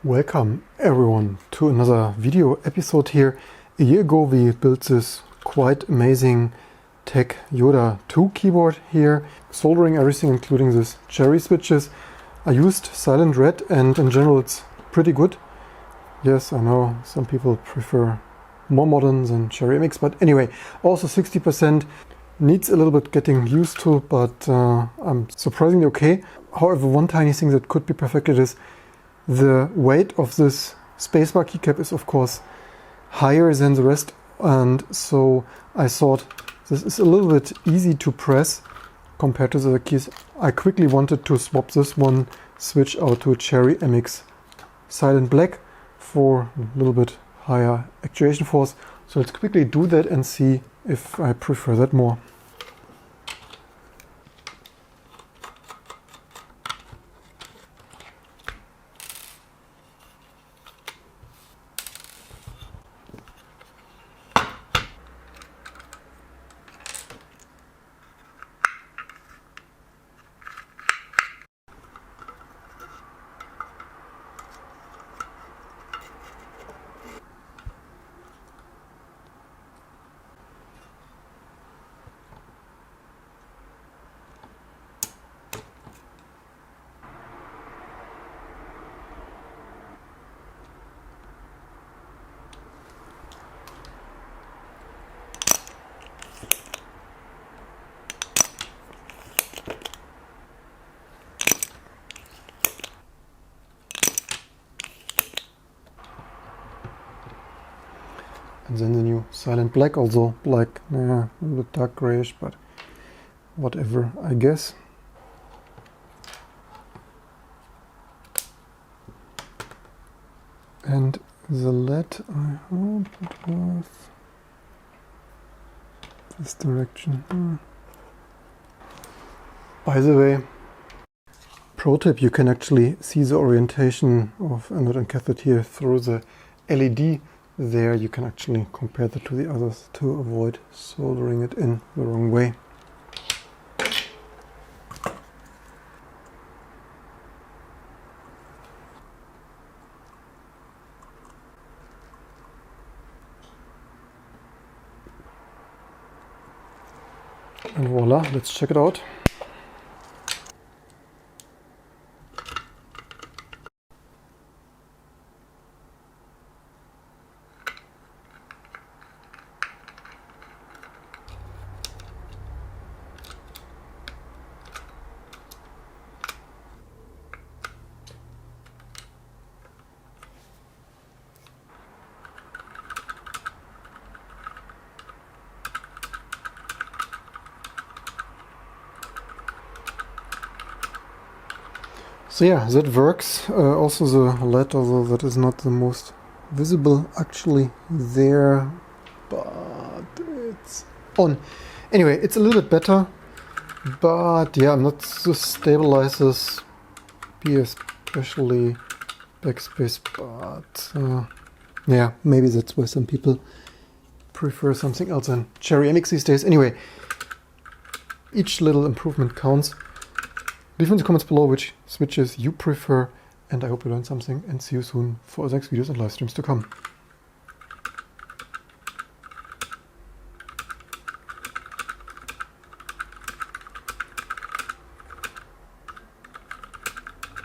Welcome everyone to another video episode here. A year ago we built this quite amazing Tech Yoda 2 keyboard here, soldering everything including these cherry switches. I used silent red and in general it's pretty good. Yes, I know some people prefer more modern than cherry mix, but anyway, also 60% needs a little bit getting used to, but I'm surprisingly okay. However, one tiny thing that could be perfected is the weight of this spacebar keycap is of course higher than the rest, and so I thought this is a little bit easy to press compared to the other keys. I quickly wanted to swap this one switch out to a Cherry MX Silent Black for a little bit higher actuation force. So let's quickly do that and see if I prefer that more. And then the new Silent Black, also black, a little bit dark grayish, but whatever, I guess. And the lead, I hope it was this direction. By the way, pro tip, you can actually see the orientation of anode and cathode here through the LED. There you can actually compare that to the others to avoid soldering it in the wrong way. And voila, let's check it out. So yeah, that works. Also the LED, although that is not the most visible actually there, but it's on. Anyway, it's a little bit better, but yeah, not the stabilizers, be especially backspace, but yeah, maybe that's why some people prefer something else than Cherry MX these days. Anyway, each little improvement counts. Leave in the comments below which switches you prefer, and I hope you learned something, and see you soon for the next videos and live streams to come.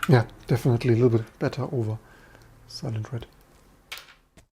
Yeah, definitely a little bit better over silent red.